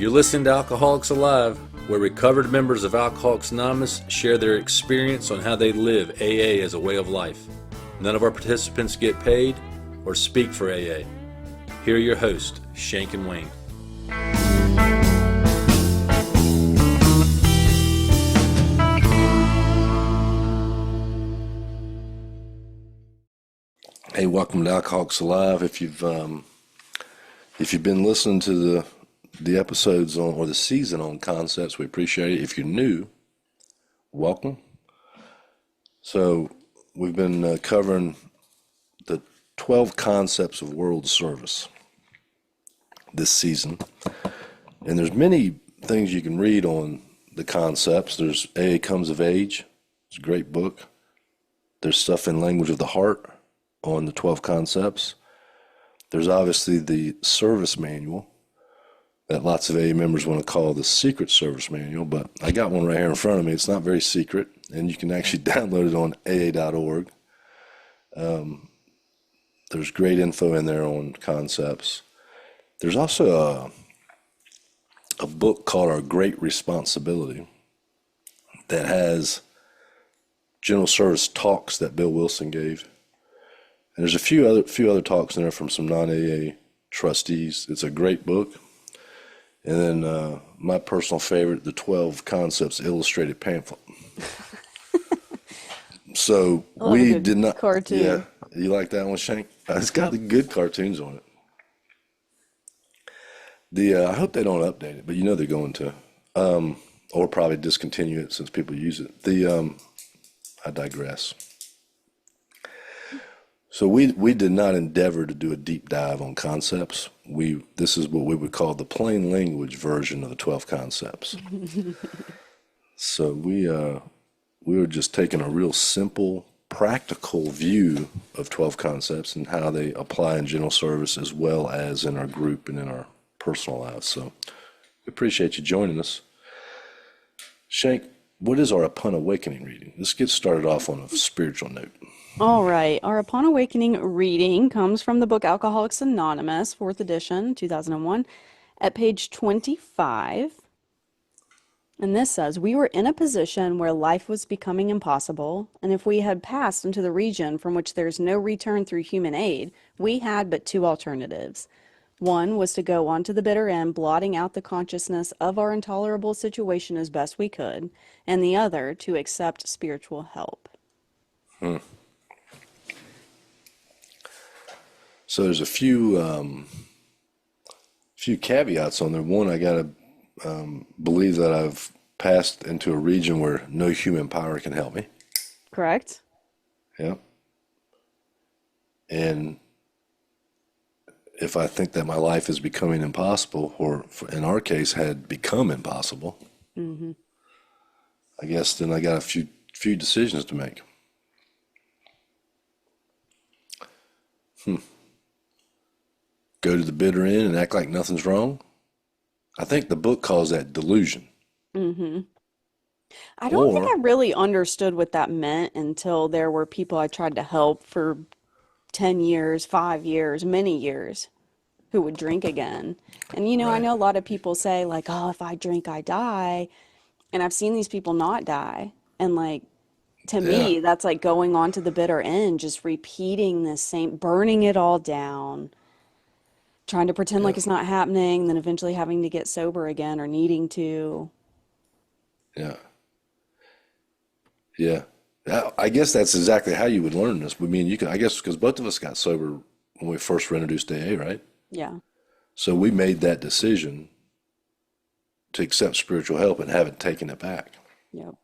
You're listening to Alcoholics Alive, where recovered members of Alcoholics Anonymous share their experience on how they live AA as a way of life. None of our participants get paid or speak for AA. Here are your hosts, Shank and Wayne. Hey, welcome to Alcoholics Alive. If you've been listening to the episodes on or the season on concepts, we appreciate it. If you're new, welcome. So we've been covering the 12 concepts of world service this season, and there's many things you can read on the concepts. There's AA Comes of Age. It's a great book. There's stuff in Language of the Heart on the 12 concepts. There's obviously the service manual that lots of AA members want to call the secret service manual, but I got one right here in front of me. It's not very secret, and you can actually download it on AA.org. There's great info in there on concepts. There's also a book called Our Great Responsibility that has general service talks that Bill Wilson gave. And there's a few other talks in there from some non-AA trustees. It's a great book. And then my personal favorite, the 12 Concepts Illustrated Pamphlet. So we did not. Cartoon. Yeah, you like that one, Shank? It's got the good cartoons on it. I hope they don't update it, but you know they're going to, or probably discontinue it since people use it. I digress. So we did not endeavor to do a deep dive on concepts. This is what we would call the plain language version of the 12 concepts. So we were just taking a real simple, practical view of 12 concepts and how they apply in general service as well as in our group and in our personal lives. So we appreciate you joining us. Shank, what is our Upon Awakening reading? Let's get started off on a spiritual note. All right. Our Upon Awakening reading comes from the book Alcoholics Anonymous, 4th edition, 2001, at page 25. And this says, "We were in a position where life was becoming impossible, and if we had passed into the region from which there is no return through human aid, we had but two alternatives. One was to go on to the bitter end, blotting out the consciousness of our intolerable situation as best we could, and the other to accept spiritual help." So there's a few caveats on there. One, I gotta believe that I've passed into a region where no human power can help me. Correct? Yeah. And if I think that my life is becoming impossible, or in our case had become impossible, I guess then I got a few decisions to make. Go to the bitter end and act like nothing's wrong. I think the book calls that delusion. I don't think Or, I really understood what that meant until there were people I tried to help for 10 years, 5 years, many years who would drink again. And I right, know a lot of people say like, "Oh, if I drink, I die." And I've seen these people not die. And like, to yeah, me, that's like going on to the bitter end, just repeating the same, burning it all down, trying to pretend yeah, like it's not happening, then eventually having to get sober again or needing to. yeah, yeah. I guess that's exactly how you would learn this. I mean, you can, I guess, because both of us got sober when we first were introduced to AA, right? Yeah. So we made that decision to accept spiritual help and haven't taken it back. Yep.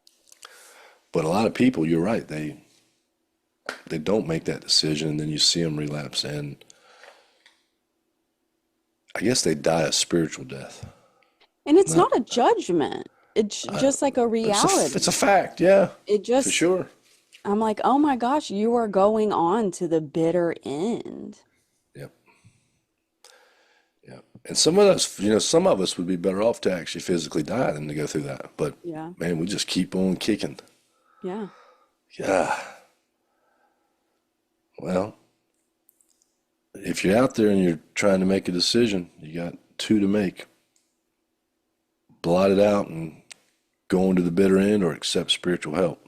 But a lot of people, you're right, they don't make that decision, and then you see them relapse, and I guess they die a spiritual death. And it's Not, not a judgment. It's just like a it's a reality. fact, yeah, It for just, sure. I'm like, oh my gosh, you are going on to the bitter end. Yep, yep. And some of us would be better off to actually physically die than to go through that. But Yeah. man, we just keep on kicking. Yeah. Yeah. Well, if you're out there and you're trying to make a decision, you got two to make. blot it out and go on to the bitter end, or accept spiritual help.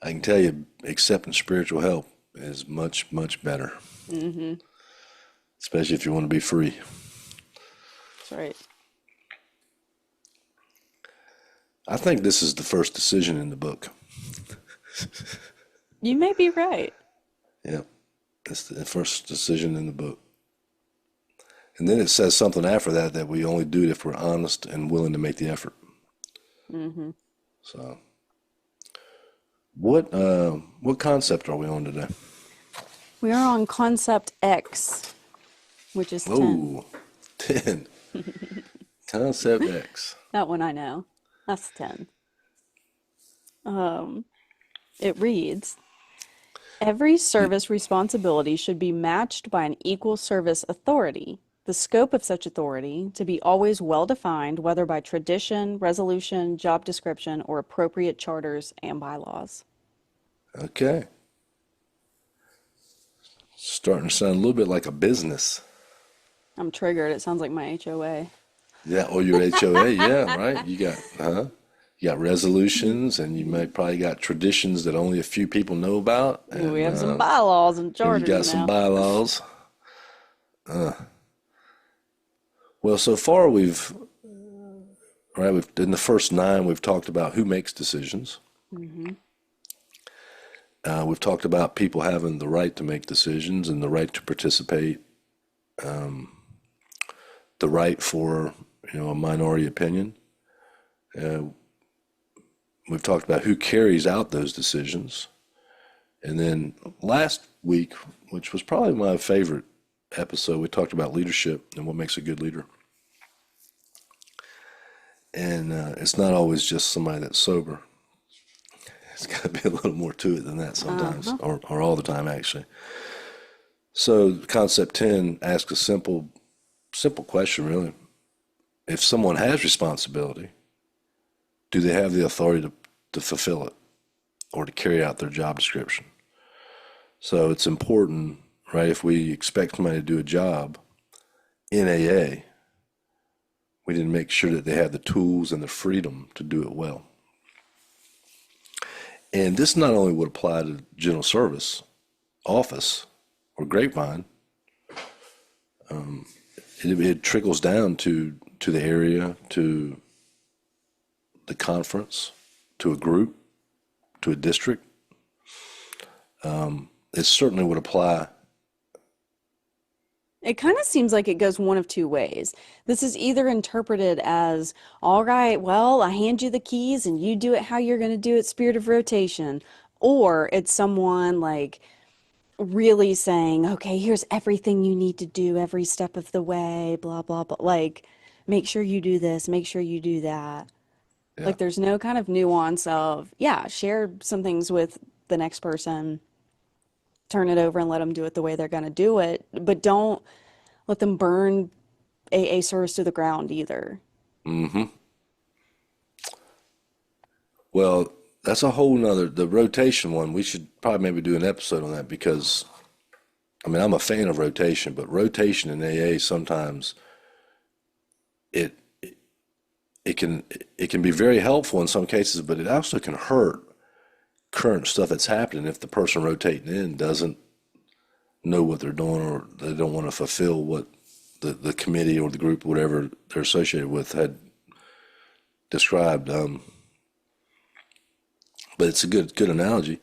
I can tell you, accepting spiritual help is much, much better, especially if you want to be free. That's right. I think this is the first decision in the book. You may be right. Yeah, it's the first decision in the book. And then it says something after that, that we only do it if we're honest and willing to make the effort. So, what concept are we on today? We are on concept X, which is 10. Oh, 10. Concept X. That one I know. That's 10. It reads, every service responsibility should be matched by an equal service authority. The scope of such authority to be always well defined, whether by tradition, resolution, job description, or appropriate charters and bylaws. Okay. Starting to sound a little bit like a business. I'm triggered. It sounds like my HOA. Yeah, or your HOA, yeah, right. You got resolutions, and you may probably got traditions that only a few people know about. And, We have some bylaws and you charters got some now. bylaws. Well, so far we've in the first 9 we've talked about who makes decisions. We've talked about people having the right to make decisions and the right to participate, the right for a minority opinion. We've talked about who carries out those decisions, and then last week, which was probably my favorite episode, we talked about leadership and what makes a good leader. And it's not always just somebody that's sober. It's got to be a little more to it than that sometimes, or all the time, actually. So concept 10 asks a simple question, really. If someone has responsibility, do they have the authority to fulfill it or to carry out their job description? So it's important, right? If we expect somebody to do a job in AA, we need to make sure that they have the tools and the freedom to do it well. And this not only would apply to general service, office, or grapevine, it trickles down to the area, to the conference, to a group, to a district. It certainly would apply. It kind of seems like it goes one of two ways. This is either interpreted as, all right, well, I hand you the keys and you do it how you're going to do it, spirit of rotation. Or it's someone like really saying, okay, here's everything you need to do every step of the way, blah, blah, blah. Like, make sure you do this, make sure you do that. Yeah. Like, there's no kind of nuance of, yeah, share some things with the next person, turn it over and let them do it the way they're going to do it, but don't let them burn AA service to the ground either. Well, that's a whole nother, the rotation one, we should probably maybe do an episode on that, because, I mean, I'm a fan of rotation, but rotation in AA sometimes it can be very helpful in some cases, but it also can hurt current stuff that's happening if the person rotating in doesn't know what they're doing, or they don't want to fulfill what the committee or the group, whatever they're associated with, had described. But it's a good analogy.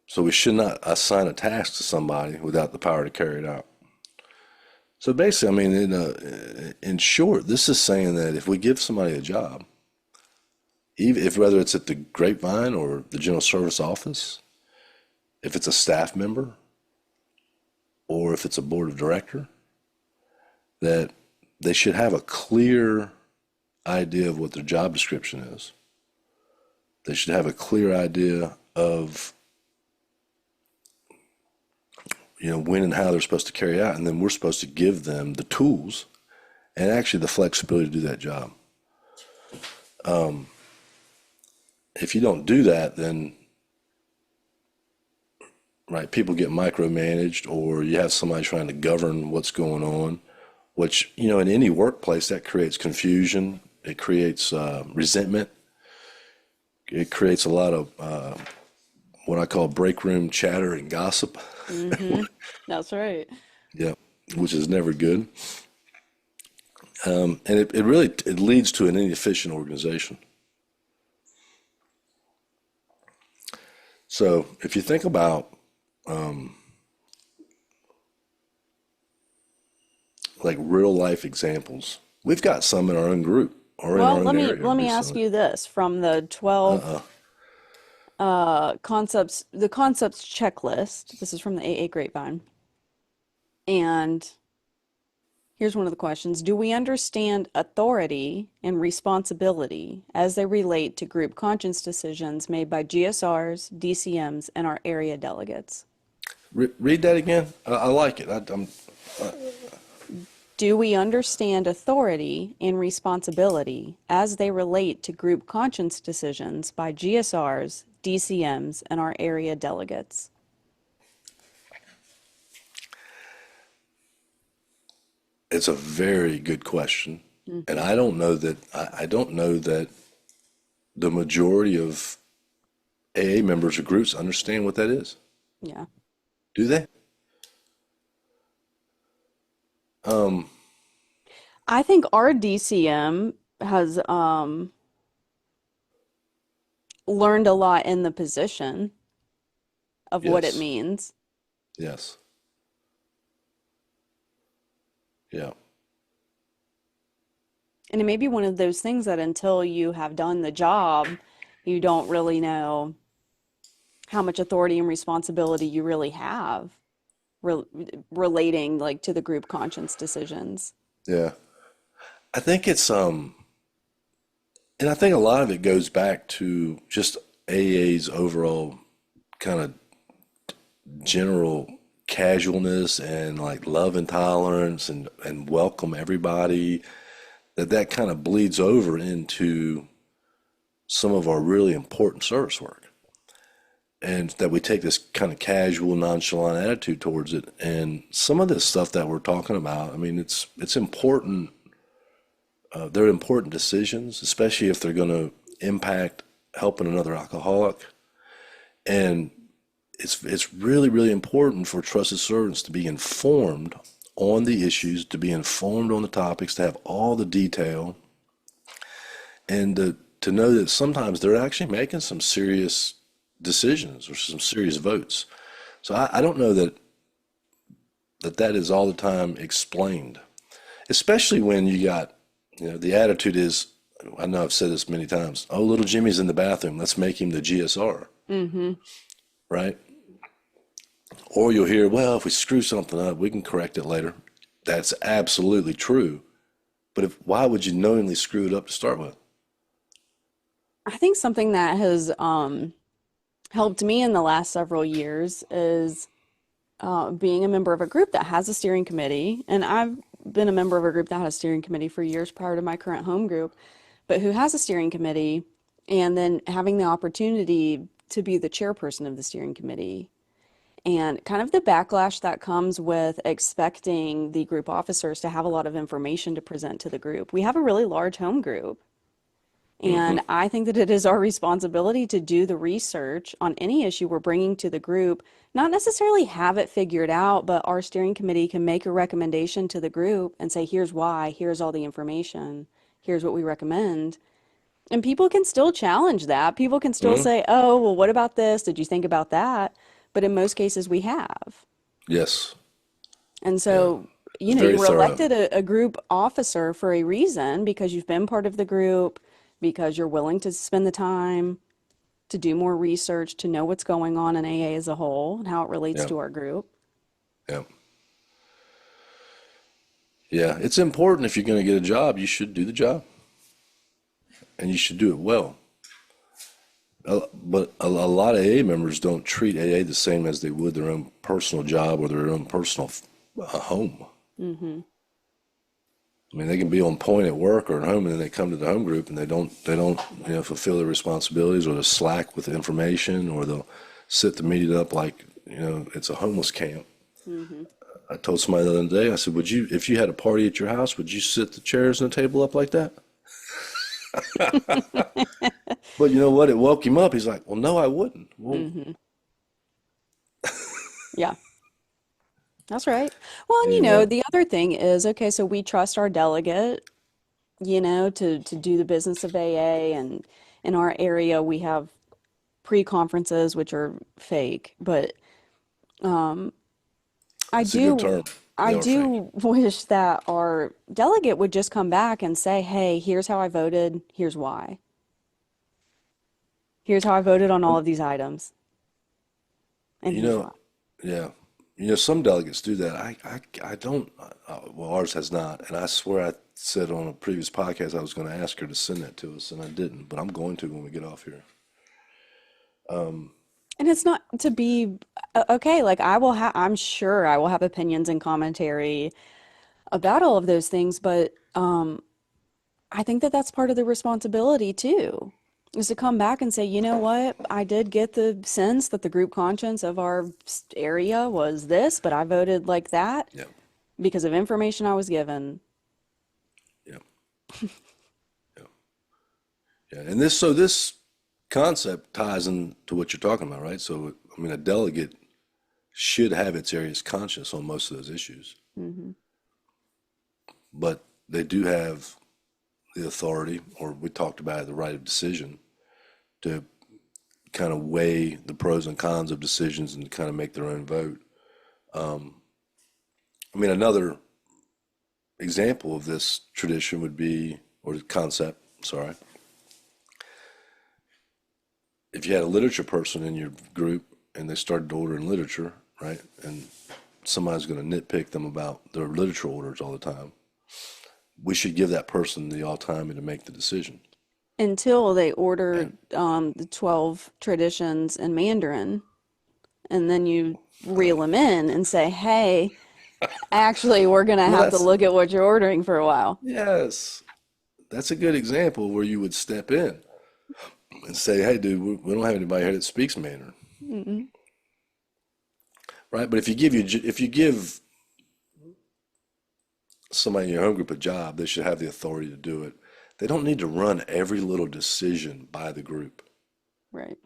So we should not assign a task to somebody without the power to carry it out. So basically, I mean, in short, this is saying that if we give somebody a job, even if whether it's at the grapevine or the general service office, if it's a staff member, or if it's a board of director, that they should have a clear idea of what their job description is. They should have a clear idea of when and how they're supposed to carry out, and then we're supposed to give them the tools and actually the flexibility to do that job. If you don't do that, then right, people get micromanaged, or you have somebody trying to govern what's going on, which, in any workplace that creates confusion. It creates resentment. It creates a lot of what I call break room chatter and gossip. Mm-hmm. That's right. Yeah, which is never good. And it really it leads to an inefficient organization. So if you think about like real life examples, we've got some in our own group or in our Well, own let me area let me ask recently. you this from the 12 concepts, the concepts checklist. This is from the AA Grapevine. And here's one of the questions. Do we understand authority and responsibility as they relate to group conscience decisions made by GSRs, DCMs, and our area delegates? Read that again. I like it. Do we understand authority and responsibility as they relate to group conscience decisions by GSRs, DCMs, and our area delegates? It's a very good question, and I don't know that the majority of AA members or groups understand what that is. Yeah. Do they? I think our DCM has learned a lot in the position of what it Yes. means. Yes. Yeah. And it may be one of those things that until you have done the job, you don't really know how much authority and responsibility you really have re relating like to the group conscience decisions. Yeah. I think it's and I think a lot of it goes back to just AA's overall kind of general casualness and like love and tolerance and welcome everybody, that kind of bleeds over into some of our really important service work, and that we take this kind of casual nonchalant attitude towards it. And some of this stuff that we're talking about, I mean, it's important. They're important decisions, especially if they're going to impact helping another alcoholic. And it's really, really important for trusted servants to be informed on the issues, to be informed on the topics, to have all the detail, and to know that sometimes they're actually making some serious decisions or some serious votes. So I don't know that is all the time explained, especially when you got, the attitude is, I know I've said this many times, oh, little Jimmy's in the bathroom, let's make him the GSR, right? Or you'll hear, well, if we screw something up, we can correct it later. That's absolutely true. But why would you knowingly screw it up to start with? I think something that has helped me in the last several years is being a member of a group that has a steering committee. And I've been a member of a group that had a steering committee for years prior to my current home group, but who has a steering committee, and then having the opportunity to be the chairperson of the steering committee. And kind of the backlash that comes with expecting the group officers to have a lot of information to present to the group. We have a really large home group. And I think that it is our responsibility to do the research on any issue we're bringing to the group, not necessarily have it figured out, but our steering committee can make a recommendation to the group and say, here's why, here's all the information, here's what we recommend. And people can still challenge that. People can still say, oh, well, what about this? Did you think about that? But in most cases, we have. Yes. And Yeah. so, Very you were thorough. elected a group officer for a reason because you've been part of the group, because you're willing to spend the time to do more research, to know what's going on in AA as a whole and how it relates Yeah. to our group. Yeah. Yeah. It's important if you're going to get a job, you should do the job and you should do it well. But a lot of AA members don't treat AA the same as they would their own personal job or their own personal home. I mean, they can be on point at work or at home, and then they come to the home group and they don't, fulfill their responsibilities, or they'll slack with the information, or they'll sit the meeting up like, it's a homeless camp. I told somebody the other day, I said, would you, if you had a party at your house, would you sit the chairs and the table up like that? But you know what? It woke him up. He's like, well, no, I wouldn't. Well, Hmm. Yeah, that's right. Well, and anyway, the other thing is, okay, so we trust our delegate, to do the business of AA, and in our area we have pre-conferences, which are fake, but um, I it's a good do term. They I are fake. do wish that our delegate would just come back and say, "Hey, here's how I voted. Here's why. Here's how I voted on all of these items, and You here's know, why." yeah. Some delegates do that. I don't, well, ours has not. And I swear I said on a previous podcast I was going to ask her to send that to us, and I didn't. But I'm going to when we get off here. And it's not to be okay, like I'm sure I will have opinions and commentary about all of those things, but I think that that's part of the responsibility too, is to come back and say, you know what, I did get the sense that the group conscience of our area was this, but I voted like that Yeah, because of information I was given. yeah, yeah, yeah. And this concept ties into what you're talking about, right? So, I mean, a delegate should have its area's conscience on most of those issues, Hmm. but they do have the authority, or we talked about it, the right of decision to kind of weigh the pros and cons of decisions and kind of make their own vote. I mean, another example of this tradition would be, or concept, sorry, if you had a literature person in your group and they started ordering literature, right? And somebody's going to nitpick them about their literature orders all the time. We should give that person the autonomy to make the decision. Until they order And the 12 traditions in Mandarin, and then you reel them in and say, hey, actually, we're going to well, have to that's look at what you're ordering for a while. yes, that's a good example where you would step in and say, "Hey, dude, we don't have anybody here that speaks Mandarin, Mm-mm. right?" But if you give somebody in your home group a job, they should have the authority to do it. They don't need to run every little decision by the group, Right.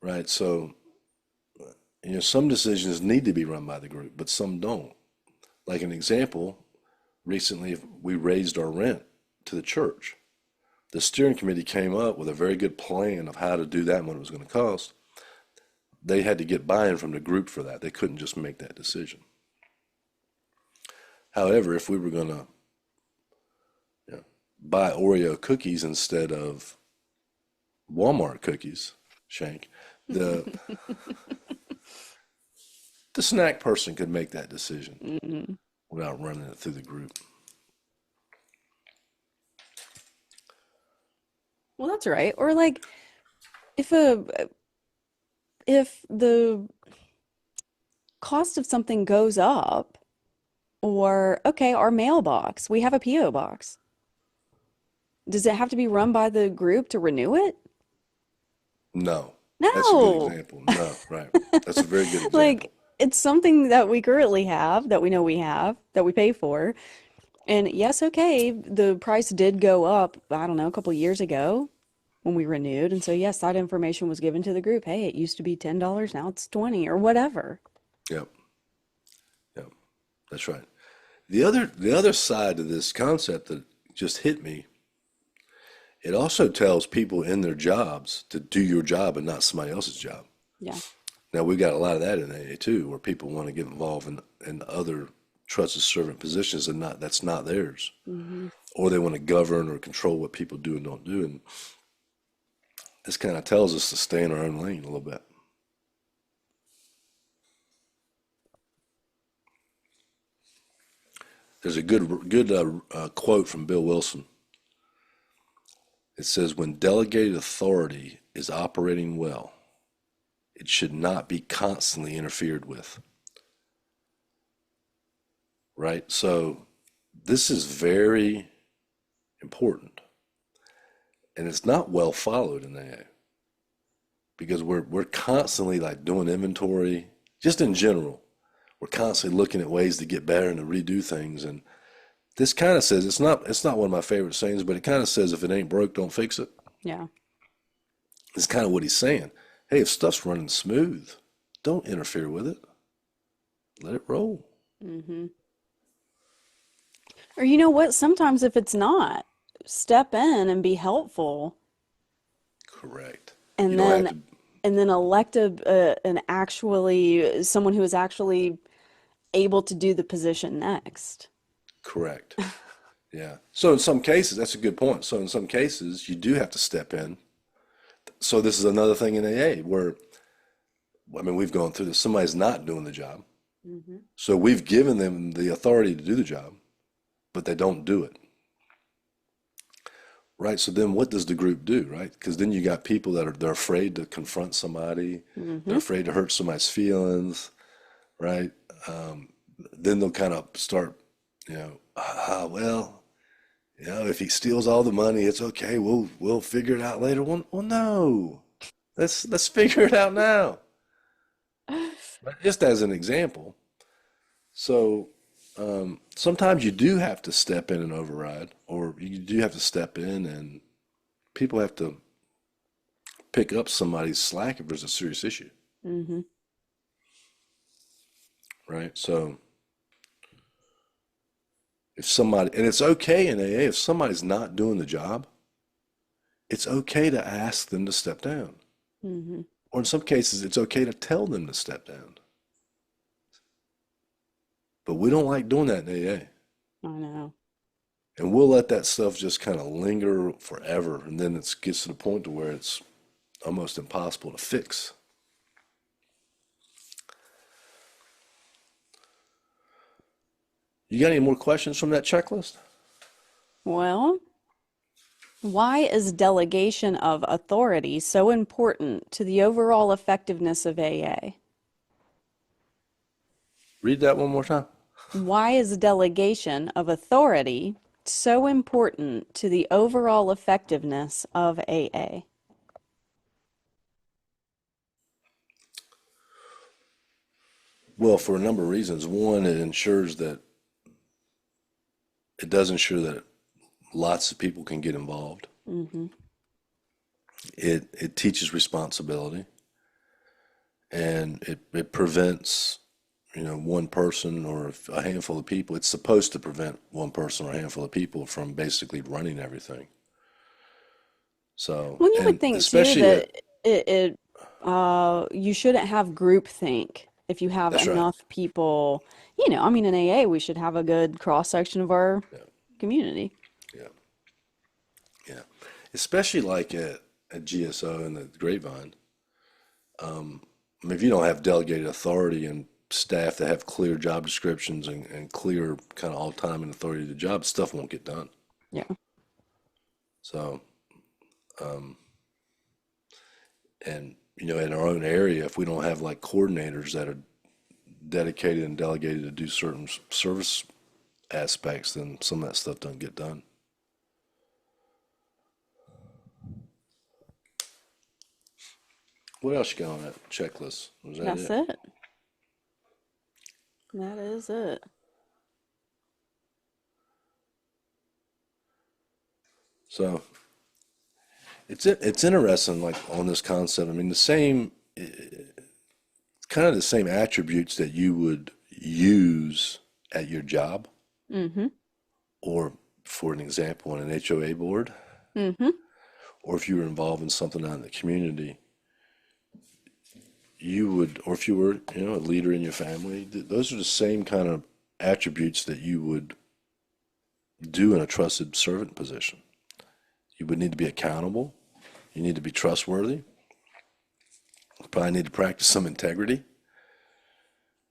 right? So, some decisions need to be run by the group, but some don't. Like an example, recently we raised our rent to the church. The steering committee came up with a very good plan of how to do that and what it was going to cost. They had to get buy-in from the group for that. They couldn't just make that decision. However, if we were going to buy Oreo cookies instead of Walmart cookies, Shank, the the snack person could make that decision Mm-mm. without running it through the group. Well, that's right. Or like if a if the cost of something goes up, or okay, our mailbox, we have a PO box. Does it have to be run by the group to renew it? No, that's a good No. example. No, right. That's a very good example. Like it's something that we currently have, that we know we have, that we pay for. And yes, okay, the price did go up, I don't know, a couple years ago when we renewed. And so yes, that information was given to the group. Hey, it used to be $10, now it's 20 or whatever. Yep, yep, that's right. The other side of this concept that just hit me, it also tells people in their jobs to do your job and not somebody else's job. Yeah. Now we've got a lot of that in AA too, where people want to get involved in other trusted servant positions and that's not theirs. Hmm. Or they want to govern or control what people do and don't do. And this kind of tells us to stay in our own lane a little bit. There's a good quote from Bill Wilson. It says, "When delegated authority is operating well, it should not be constantly interfered with." Right? So this is very important, and it's not well followed in AA because we're constantly like doing inventory, just in general. we're constantly looking at ways to get better and to redo things. And this kind of says it's not one of my favorite sayings, but it kind of says if it ain't broke, don't fix it. Yeah. It's kind of what he's saying. Hey, if stuff's running smooth, don't interfere with it. Let it roll. Mm-hmm. Or you know what? Sometimes if it's not, step in and be helpful, Correct. You and don't have then to. elect an actually someone who is actually able to do the position next. Correct. Yeah. So in some cases, that's a good point. So in some cases, you do have to step in. So this is another thing in AA where, I mean, we've gone through this. Somebody's not doing the job. Mm-hmm. So we've given them the authority to do the job, but they don't do it. Right. So then what does the group do? Right. Because then you got people they're afraid to confront somebody. They're Mm-hmm. afraid to hurt somebody's feelings. Right. Then they'll kind of start, well, if he steals all the money, it's okay. We'll figure it out later. Well, no. Let's figure it out now. But just as an example. So sometimes you do have to step in and override, or you do have to step in and people have to pick up somebody's slack if there's a serious issue, Mm-hmm. right? So if somebody, and it's okay in AA, if somebody's not doing the job, it's okay to ask them to step down. Mm-hmm. Or in some cases, it's okay to tell them to step down. But we don't like doing that in AA. I know. And we'll let that stuff just kind of linger forever. And then it gets to the point to where it's almost impossible to fix. You got any more questions from that checklist? Well, why is delegation of authority so important to the overall effectiveness of AA? Read that one more time. Why is delegation of authority so important to the overall effectiveness of AA? Well, for a number of reasons. One, it does ensure that lots of people can get involved. Mm-hmm. It teaches responsibility, and it prevents, one person or a handful of people. It's supposed to prevent one person or a handful of people from basically running everything. So, Well, you would and think too especially that you shouldn't have groupthink if you have that's right. enough people. I mean, in AA, we should have a good cross section of our Yeah, community. yeah, yeah. Especially like at GSO and the Grapevine. I mean, if you don't have delegated authority and staff that have clear job descriptions and clear kind of autonomy and authority to the job, stuff won't get done. Yeah. So, and in our own area, if we don't have like coordinators that are dedicated and delegated to do certain service aspects, then some of that stuff doesn't get done. What else you got on that checklist? Was that That's it? it. That is it. So it's interesting, like on this concept. I mean, kind of the same attributes that you would use at your job, Mm-hmm. or for an example, on an HOA board, Mm-hmm. or if you were involved in something out in the community, or if you were, a leader in your family, those are the same kind of attributes that you would do in a trusted servant position. You would need to be accountable. You need to be trustworthy. You probably need to practice some integrity,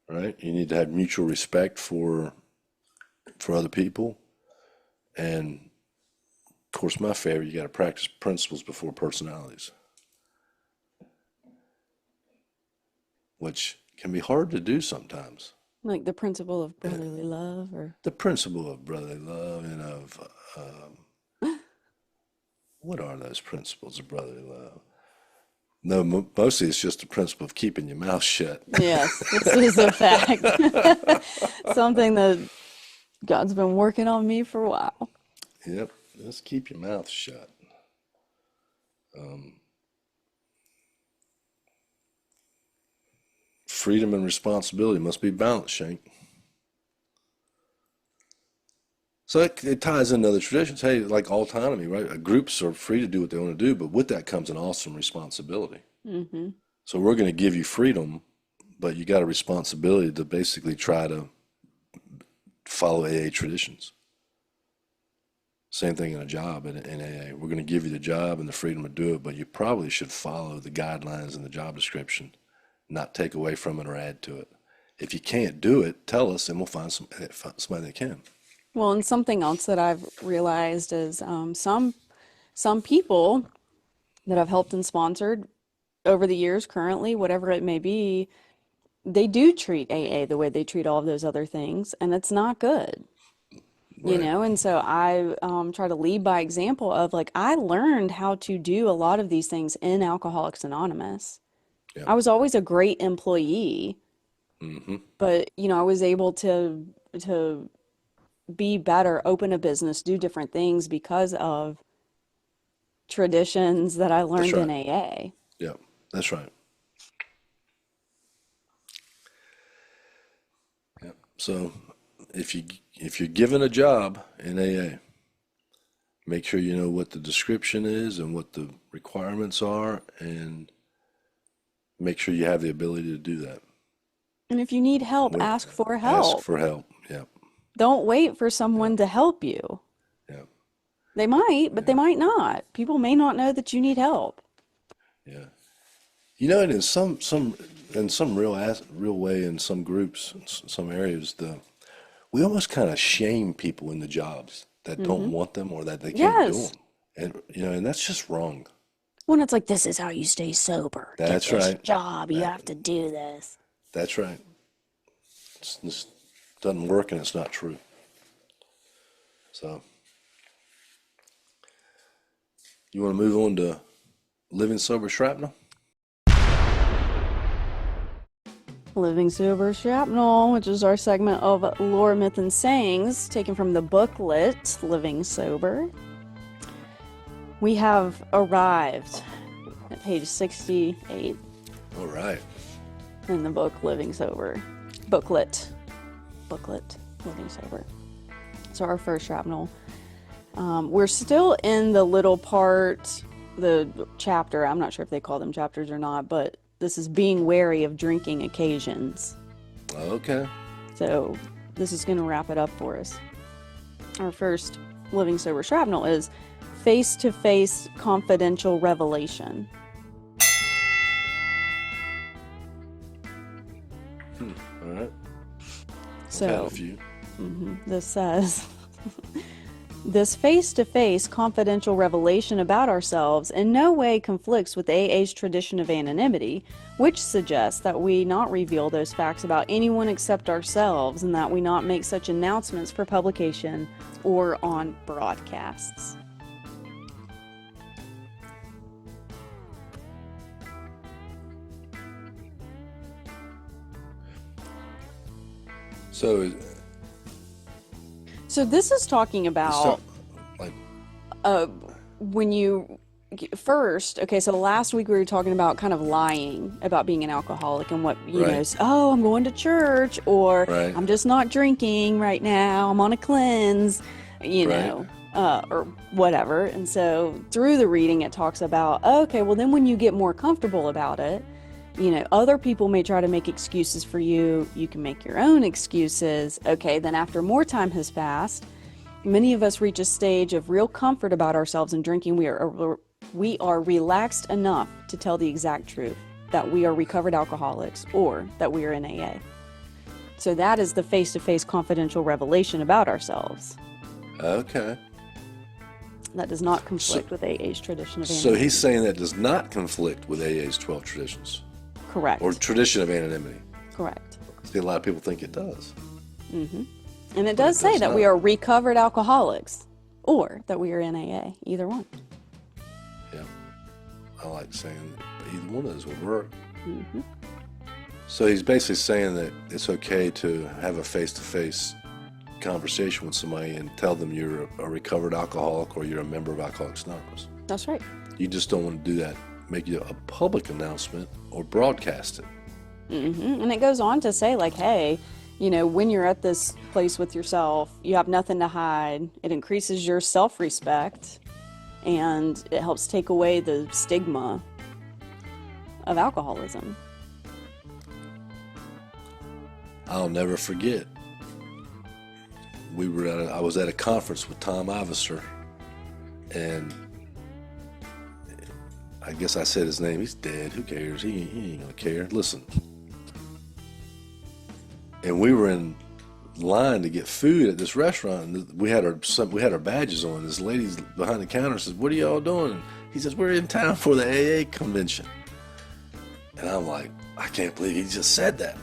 right? You need to have mutual respect for other people. And of course, my favorite, you got to practice principles before personalities, which can be hard to do sometimes. Like the principle of brotherly love, or The principle of brotherly love and of, what are those principles of brotherly love? No, mostly it's just the principle of keeping your mouth shut. Yes, this is a fact. Something that God's been working on me for a while. Yep, just keep your mouth shut. Freedom and responsibility must be balanced, Shank. So it ties into other traditions. Hey, like autonomy, right? Groups are free to do what they want to do, but with that comes an awesome responsibility. Hmm. So we're going to give you freedom, but you got a responsibility to basically try to follow AA traditions. Same thing in a job in AA. We're going to give you the job and the freedom to do it, but you probably should follow the guidelines in the job description, not take away from it or add to it. If you can't do it, tell us and we'll find somebody that can. Well, and something else that I've realized is some people that I've helped and sponsored over the years, currently, whatever it may be, they do treat AA the way they treat all of those other things, and it's not good. You Right. know, and so I try to lead by example of like I learned how to do a lot of these things in Alcoholics Anonymous. Yeah. I was always a great employee, Hmm. but I was able to be better, open a business, do different things because of traditions that I That's learned in right. AA. Yeah, that's right. Yeah. So if you're given a job in AA, make sure you know what the description is and what the requirements are, and make sure you have the ability to do that. And if you need help, When, ask for ask help. for help. Yeah, Don't wait for yeah, someone to help you. yeah, They might, but they yeah, might not. People may not know that you need help. yeah. And in some real way in some groups, some areas, we almost kind of shame people in the jobs that don't Hmm. want them or that they can't do Yes. them, and that's just wrong. When it's like, this is how you stay sober. Get That's this right. job. You That have to do this. that's right. This doesn't work and it's not true. So you want to move on to living sober shrapnel? Living Sober Shrapnel, which is our segment of lore, myth, and sayings taken from the booklet Living Sober. We have arrived at page 68 All right. in the book Living Sober. Booklet. Living Sober. So our first shrapnel. We're still in the little part, the chapter. I'm not sure if they call them chapters or not, but this is being wary of drinking occasions. Okay. So this is going to wrap it up for us. Our first Living Sober Shrapnel is face-to-face confidential revelation. All right. I've had a So few. this says, this face-to-face confidential revelation about ourselves in no way conflicts with AA's tradition of anonymity, which suggests that we not reveal those facts about anyone except ourselves and that we not make such announcements for publication or on broadcasts. So So this is talking it's about like when you first, okay, so last week we were talking about kind of lying about being an alcoholic and what, right, oh, I'm going to church or right, I'm just not drinking right now, I'm on a cleanse, right, or whatever. And so through the reading, it talks about, okay, well, then when you get more comfortable about it, other people may try to make excuses for you. You can make your own excuses. Okay, then after more time has passed, many of us reach a stage of real comfort about ourselves and drinking. We are relaxed enough to tell the exact truth that we are recovered alcoholics or that we are in AA. So that is the face-to-face confidential revelation about ourselves. okay. That does not So, conflict with AA's tradition of so he's anonymity. saying that does not conflict with AA's 12 traditions or Correct. tradition of anonymity. Correct. See, a lot of people think it does, And it but does it say does that we not. are recovered alcoholics or that we are in AA, either one. Yeah, I like saying either one of those would work. Mm-hmm. So he's basically saying that it's okay to have a face-to-face conversation with somebody and tell them you're a recovered alcoholic or you're a member of Alcoholics Anonymous. That's right. You just don't want to do that, make it a public announcement or broadcast it. Mm-hmm. And it goes on to say, like, hey, you know, when you're at this place with yourself, you have nothing to hide. It increases your self-respect, and it helps take away the stigma of alcoholism. I'll never forget. I was at a conference with Tom Iverser, and I guess I said his name. He's dead. Who cares? He ain't gonna care. Listen. And we were in line to get food at this restaurant, and we had our badges on. This lady's behind the counter says, "What are y'all doing?" And he says, "We're in town for the AA convention." And I'm like, I can't believe he just said that.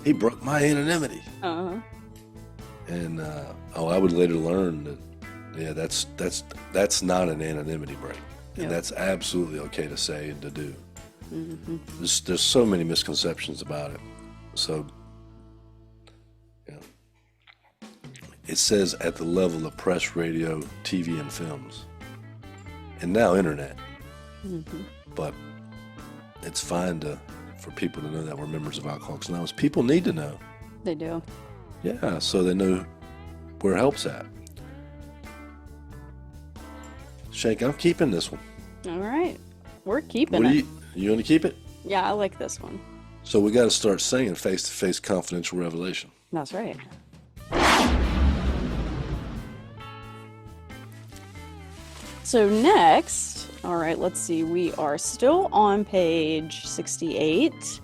He broke my anonymity. Uh-huh. And I would later learn that, yeah, that's not an anonymity break, and Yep. that's absolutely okay to say and to do. Mm-hmm. There's so many misconceptions about it. So, yeah, it says at the level of press, radio, TV, and films, and now internet. Mm-hmm. But it's fine for people to know that we're members of Alcoholics Anonymous. People need to know. They do. Yeah, so they know where help's at. Shank, I'm keeping this one. All right. We're keeping What it. do you want to keep it? Yeah, I like this one. So we got to start saying face-to-face confidential revelation. That's right. So next, all right, let's see. We are still on page 68.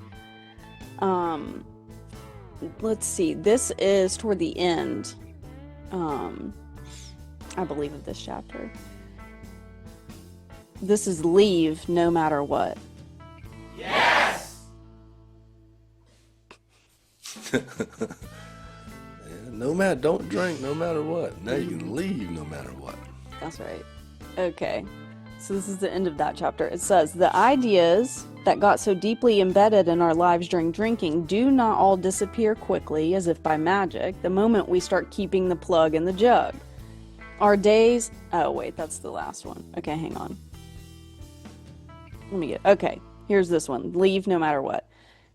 Let's see. This is toward the end, I believe, of this chapter. This is leave no matter what. Don't drink no matter what. Now you can leave no matter what. That's right. Okay. So this is the end of that chapter. It says, the ideas that got so deeply embedded in our lives during drinking do not all disappear quickly as if by magic the moment we start keeping the plug in the jug. Our days... Oh, wait, that's the last one. Okay, hang on. Okay, here's this one. Leave no matter what.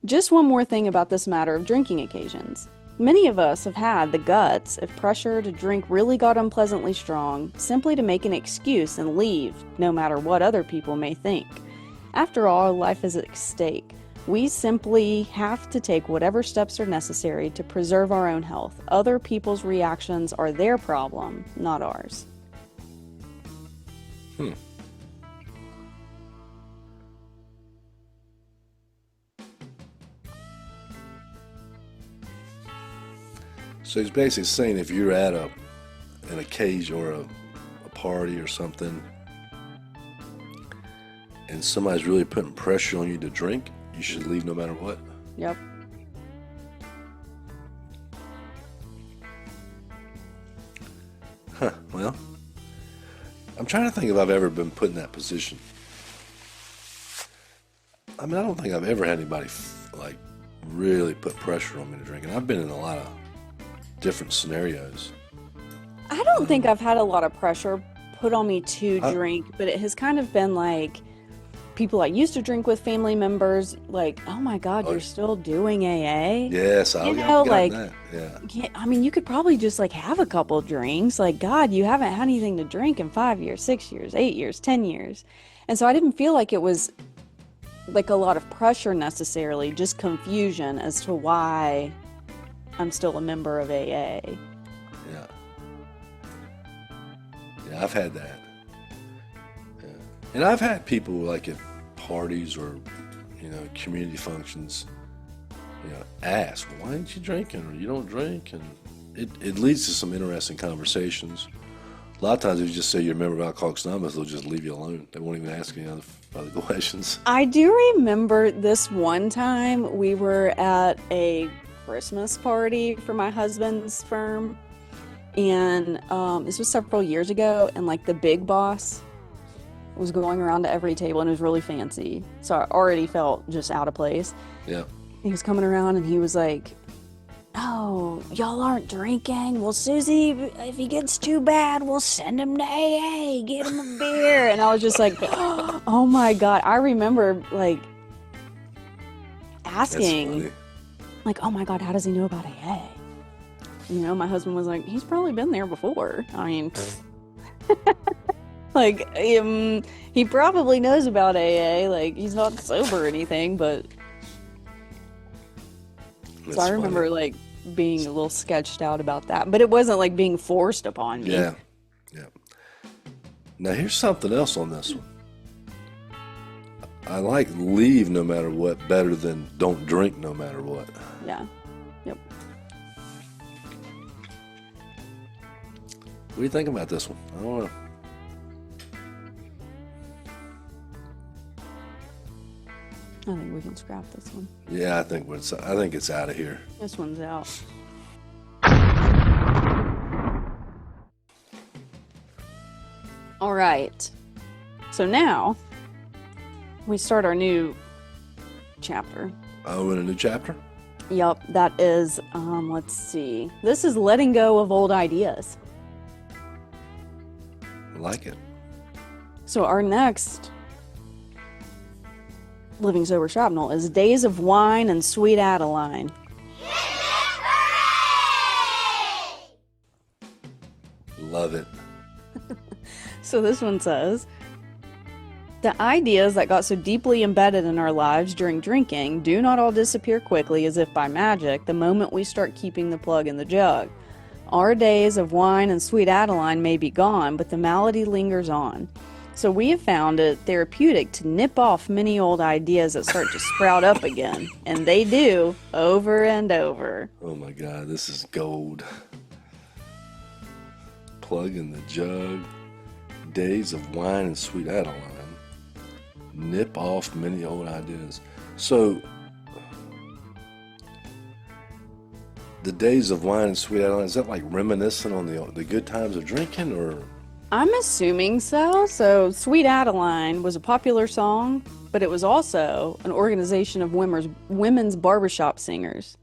Just one more thing about this matter of drinking occasions. Many of us have had the guts, if pressure to drink really got unpleasantly strong, simply to make an excuse and leave, no matter what other people may think. After all, life is at stake. We simply have to take whatever steps are necessary to preserve our own health. Other people's reactions are their problem, not ours. So he's basically saying if you're at an occasion or a party or something, and somebody's really putting pressure on you to drink, you should leave no matter what. Yep. Well, I'm trying to think if I've ever been put in that position. I mean, I don't think I've ever had anybody really put pressure on me to drink, and I've been in a lot of different scenarios. I don't think I've had a lot of pressure put on me to drink, but it has kind of been like people I used to drink with, family members, like, oh my God, you're still doing AA? Yes, I've know, gotten like, that. Yeah. Yeah, I mean, you could probably just like have a couple drinks. Like, God, you haven't had anything to drink in 5 years, 6 years, 8 years, 10 years. And so I didn't feel like it was like a lot of pressure necessarily, just confusion as to why I'm still a member of AA. Yeah. Yeah, I've had that. Yeah. And I've had people like at parties or, community functions, ask, why aren't you drinking? Or you don't drink? And it leads to some interesting conversations. A lot of times if you just say you're a member of Alcoholics Anonymous, they'll just leave you alone. They won't even ask any other questions. I do remember this one time we were at a Christmas party for my husband's firm, and this was several years ago, and like the big boss was going around to every table, and it was really fancy. So I already felt just out of place. Yeah. He was coming around, and he was like, "Oh, y'all aren't drinking? Well, Susie, if he gets too bad, we'll send him to AA, get him a beer." And I was just like, "Oh my God." I remember like That's asking, funny. like, "Oh my God, how does he know about AA?" You know, my husband was like, "He's probably been there before." I mean, like, he probably knows about AA. Like, he's not sober or anything, but That's so I remember funny. like being a little sketched out about that, but it wasn't like being forced upon me. Yeah. Yeah. Now here's something else on this one. I like leave no matter what better than don't drink no matter what. Yeah. Yep. What do you think about this one? I don't know. I think we can scrap this one. Yeah, I think it's out of here. This one's out. All right. So now we start our new chapter. Oh, in a new chapter? Yep, that is, let's see. This is letting go of old ideas. I like it. So our next Living Sober Shrapnel is Days of Wine and Sweet Adeline. Love it. So this one says, the ideas that got so deeply embedded in our lives during drinking do not all disappear quickly as if by magic the moment we start keeping the plug in the jug. Our days of wine and sweet Adeline may be gone, but the malady lingers on. So we have found it therapeutic to nip off many old ideas that start to sprout up again. And they do, over and over. Oh my God, this is gold. Plug in the jug. Days of wine and sweet Adeline. Nip off many old ideas. So, the days of wine and sweet Adeline, is that like reminiscent on the good times of drinking, or? I'm assuming so. So, Sweet Adeline was a popular song, but it was also an organization of women's barbershop singers.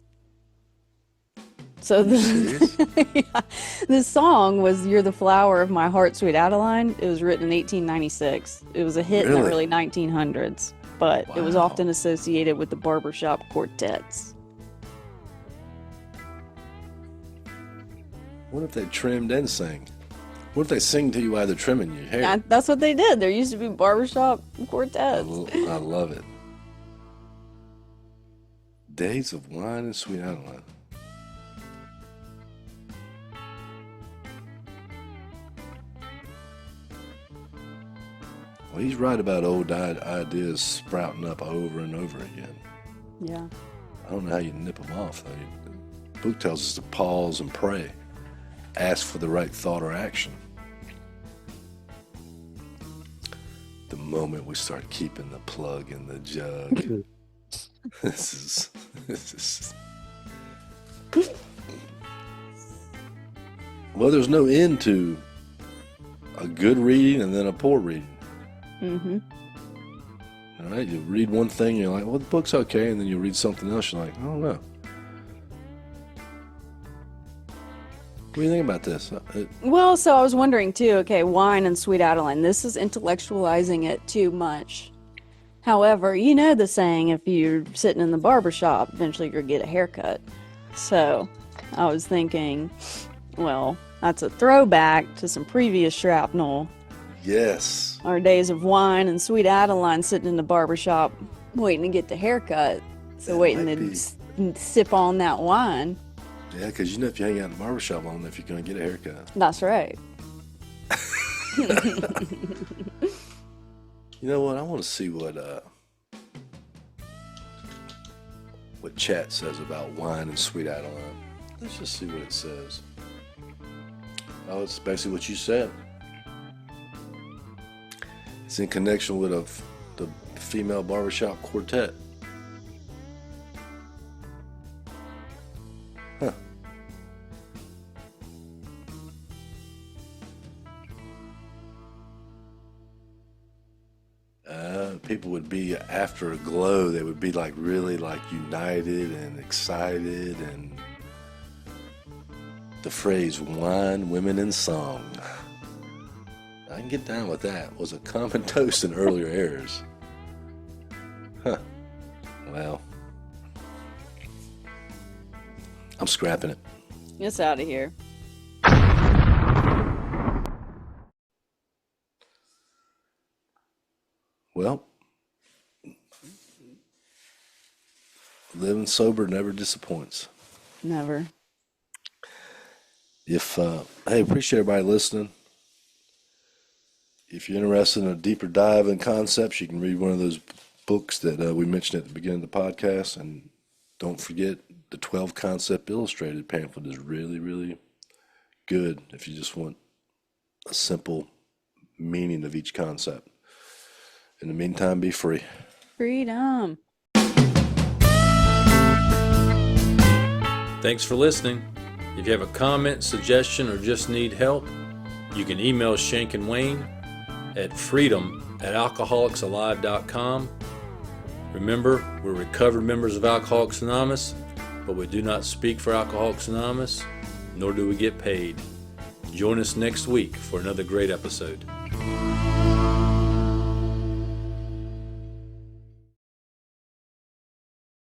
So Serious? yeah, this song was "You're the Flower of My Heart, Sweet Adeline." It was written in 1896. It was a hit in the Really? early 1900s, but it was Wow. often associated with the barbershop quartets. What if they trimmed and sang? What if they sing to you while they're trimming your hair? That's what they did. There used to be barbershop I quartets. love it. Days of wine and sweet Adeline. Well, he's right about old ideas sprouting up over and over again. Yeah. I don't know how you nip them off, though. The book tells us to pause and pray. Ask for the right thought or action. The moment we start keeping the plug in the jug. This is. Well, there's no end to a good reading and then a poor reading. Mm-hmm. All right, you read one thing, you're like, well, the book's okay, and then you read something else, you're like, I don't know. What do you think about this? Well, so I was wondering too, okay, wine and sweet Adeline, this is intellectualizing it too much. However, you know the saying, if you're sitting in the barber shop, eventually you'll get a haircut. So I was thinking, well, that's a throwback to some previous shrapnel. Yes. Our days of wine and sweet Adeline sitting in the barber shop waiting to get the haircut. So That waiting might to be. sip on that wine. Yeah, because you know if you hang out in the barbershop long enough, you're going to get a haircut. That's right. You know what? I want to see what chat says about wine and sweet Adeline. Let's just see what it says. Oh, it's basically what you said. It's in connection with the female barbershop quartet. Huh. people would be after a glow. They would be like really like united and excited, and the phrase "wine, women, and song." I can get down with that. Was a common toast in earlier eras. Huh. Well, I'm scrapping it. It's out of here. Well, living sober never disappoints. Never. Hey, appreciate everybody listening. If you're interested in a deeper dive in concepts, you can read one of those books that we mentioned at the beginning of the podcast. And don't forget, the 12 Concept Illustrated pamphlet is really, really good if you just want a simple meaning of each concept. In the meantime, be free. Freedom. Thanks for listening. If you have a comment, suggestion, or just need help, you can email Shank and Wayne at freedom@alcoholicsalive.com. Remember, we're recovered members of Alcoholics Anonymous, but we do not speak for Alcoholics Anonymous, nor do we get paid. Join us next week for another great episode.